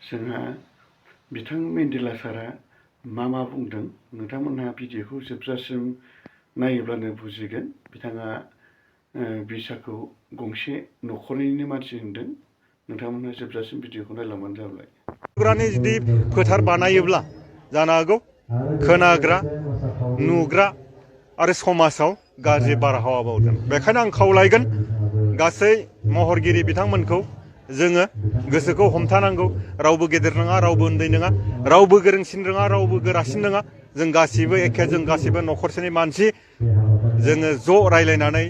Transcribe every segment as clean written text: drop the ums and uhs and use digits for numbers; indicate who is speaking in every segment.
Speaker 1: जोंहा बिथां मेन्डेला सारा मा बुंदों नोंथांमोनहा भिडिअखौ जोबजासिम नायोब्लानो बुजिगोन। बिथाङा बिसाखौ गंसे न'खरनिनो मानसि होनदों। नोंथांमोनहा जोबजासिम भिडिअखौ नायलांबानो जाबाय।
Speaker 2: ग्रानि जुदि फोथार बानायोब्ला जानो हागौ खोनाग्रा नुग्रा आरो समाजाव गाज्रि बारहावा बावगोन। बेखायनो आं खावलायगोन गासै महरगिरि बिथांमोनखौ जोङो गोसोखौ हमथानांगौ। रावबो गेदेर नङा, रावबो उन्दै नङा, रावबो गोरोंसिन नङा, रावबो गोरासिन नङा। जों गासिबो एखे, जों गासिबो न'खरसेनि मानसि। जोङो ज' रायलायनानै,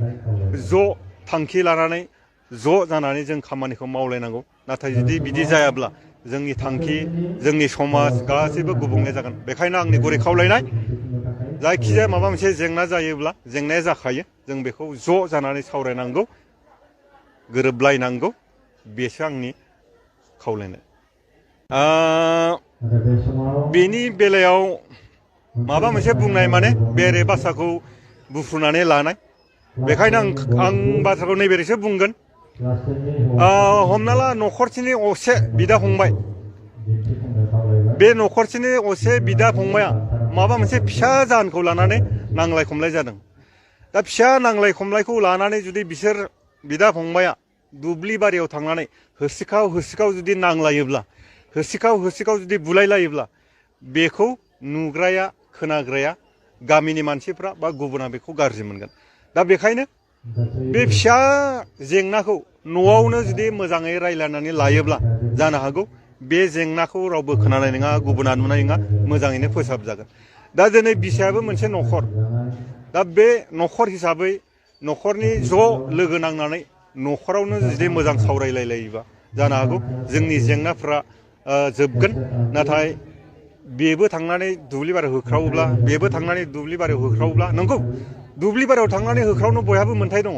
Speaker 2: ज' थांखि लानानै, ज' जानानै जों खामानिखौ मावलायनांगौ। नाथाय जुदि बिदि जायाब्ला जोंनि थांखि, जोंनि समाज गासैबो गुबुंले जागोन। बेखायनो आंनि गुरै खावलायनाय, जायखिजाया माबा मोनसे जेंना जायोब्ला, जेंनाया जाखायो, जों बेखौ ज' जानानै सावरायनांगौ, गोरोबलायनांगौ। बेसो आंनि खावलायनाय। बेनि बेलायाव माबा मोनसे बुंनाय माने बेरे बासाखौ बुफ्रुनानै लानाय। बेखायनो आं बाथ्राखौ नैबेरैसो बुंगोन। हमना ला न'खरसेनि असे बिदा फंबाय, बे न'खरसेनि असे बिदा फंबाया माबा मोनसे फिसा जाहोनखौ लानानै नांलाय खमलाय जादों। दा फिसा नांलाय खमलायखौ लानानै जुदि बिसोर बिदा फंबाया दुब्लि बारियाव थांनानै होसिखाव होसिखाव जुदि नांलायोब्ला, होसिखाव होसिखाव जुदि बुलायलायोब्ला, बेखौ नुग्राया, खोनाग्राया, गामिनि मानसिफ्रा बा गुबुना बेखौ गाज्रि मोनगोन। दा बेखायनो बे फिसा जेंनाखौ न'आवनो जुदि मोजाङै रायलायनानै लायोब्ला जानो हागौ बे जेंनाखौ रावबो खोनानाय नङा, गुबुना नुनाय नङा, मोजाङैनो फोसाबजागोन। दा दिनै बिसायाबो मोनसे न'खर। दा बे न'खर हिसाबै न'खरनि ज' लोगो नांनानै न'खरावनो जुदि मोजां सावरायलायोबा जानो हागौ जोंनि जेंनाफ्रा जोबगोन। नाथाय बेबो थांनानै दुब्लि बारियाव होख्रावोब्ला, बेबो थांनानै दुब्लि बारियाव होख्रावोब्ला, नंगौ दुब्लि बारियाव थांनानै होख्रावनो बयहाबो मोन्थाय दङ,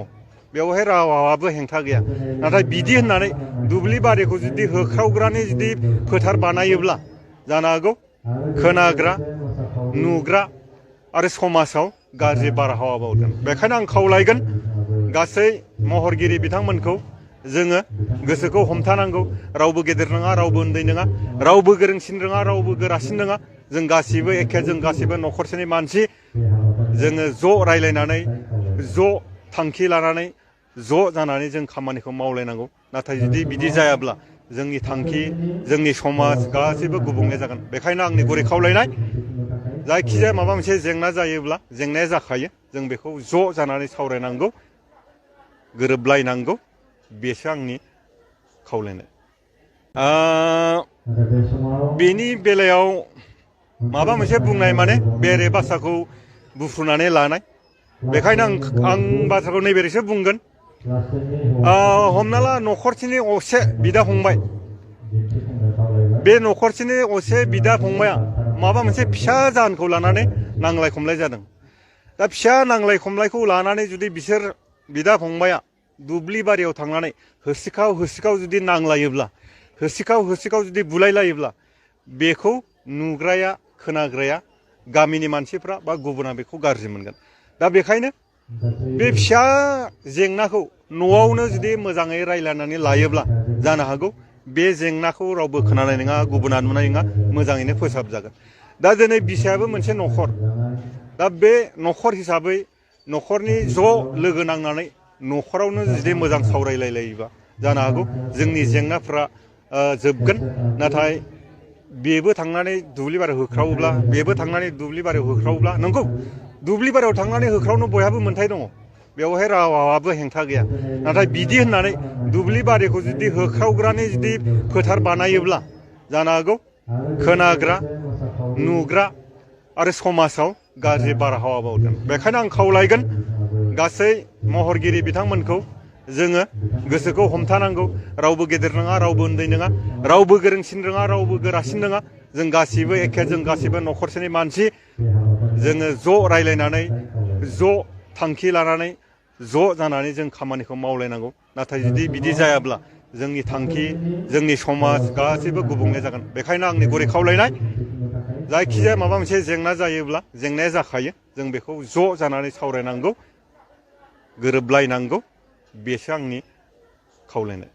Speaker 2: बेवहाय रावाबो हेंथा गैया। नाथाय बिदि होननानै दुब्लि बारिखौ जुदि होख्रावग्रानि जुदि फोथार बानायोब्ला जानो हागौ खोनाग्रा, नुग्रा आरो समाजाव गाज्रि बारहावा बावगोन। बेखायनो आं खावलायगोन गासै महरगिरि बिथांमोनखौ जोङो गोसोखौ हमथानांगौ। रावबो गेदेर नङा, रावबो उन्दै नङा, रावबो गोरोंसिन नङा, रावबो गोरासिन नङा। जों गासिबो एखे, जों गासिबो न'खरसेनि मानसि। जोङो ज' रायलायनानै, ज' थांखि लानानै, ज' जानानै जों खामानिखौ मावलायनांगौ। नाथाय जुदि बिदि जायाब्ला जोंनि थांखि, जोंनि समाज गासैबो गुबुंले जागोन। बेखायनो आंनि गुरै खावलायनाय, जायखिजाया माबा मोनसे जेंना जायोब्ला, जेंनाया जाखायो, जों बेखौ ज' जानानै सावरायनांगौ, गोरोबलायनांगौ। बेसो आंनि खावलायनाय। बेनि बेलायाव माबा मोनसे बुंनाय माने बेरे बासाखौ बुफ्रुनानै लानाय। बेखायनो आं बाथ्राखौ नैबेरैसो बुंगोन। हमना ला न'खरसेनि असे बिदा फंबाय, बे न'खरसेनि असे बिदा फंबाया माबा मोनसे फिसा जाहोनखौ लानानै नांलाय खमलाय जादों। दा फिसा नांलाय खमलायखौ लानानै जुदि बिसोर बिदा फंबाया दुब्लि बारियाव थांनानै होसिखाव होसिखाव जुदि नांलायोब्ला, होसिखाव होसिखाव जुदि बुलायलायोब्ला, बेखौ नुग्राया, खोनाग्राया, गामिनि मानसिफ्रा बा गुबुना बेखौ गाज्रि मोनगोन। दा बेखायनो बे फिसा जेंनाखौ न'आवनो जुदि मोजाङै रायलायनानै लायोब्ला जानो हागौ बे जेंनाखौ रावबो खोनानाय नङा, गुबुना नुनाय नङा, मोजाङैनो फोसाबजागोन। दा दिनै बिसायाबो मोनसे न'खर। दा बे न'खर हिसाबै न'खरनि ज' लोगो नांनानै न'खरावनो जुदि मोजां सावरायलायोबा जानो हागौ जोंनि जेंनाफ्रा जोबगोन। नाथाय बेबो थांनानै दुब्लि बारियाव होख्रावोब्ला, बेबो थांनानै दुब्लि बारियाव होख्रावोब्ला, नंगौ दुब्लि बारियाव थांनानै होख्रावनो बयहाबो मोन्थाय दङ, बेवहाय रावाबो हेंथा गैया। नाथाय बिदि होननानै दुब्लि बारिखौ जुदि होख्रावग्रानि जुदि फोथार बानायोब्ला जानो हागौ खोनाग्रा, नुग्रा आरो समाजाव गाज्रि बारहावा बावगोन। बेखायनो आं खावलायगोन गासै महरगिरि बिथांमोनखौ जोङो गोसोखौ हमथानांगौ। रावबो गेदेर नङा, रावबो उन्दै नङा, रावबो गोरोंसिन नङा, रावबो गोरासिन नङा। जों गासिबो एखे, जों गासिबो न'खरसेनि मानसि। जोङो ज' रायलायनानै, ज' थांखि लानानै, ज' जानानै जों खामानिखौ मावलायनांगौ। नाथाय जुदि बिदि जायाब्ला जोंनि थांखि, जोंनि समाज गासैबो गुबुंले जागोन। बेखायनो आंनि गुरै खावलायनाय, जायखिजाया माबा मोनसे जेंना जायोब्ला, जेंनाया जाखायो, जों बेखौ ज' जानानै सावरायनांगौ, गोरोबलायनांगौ। बेसो आंनि खावलायनाय।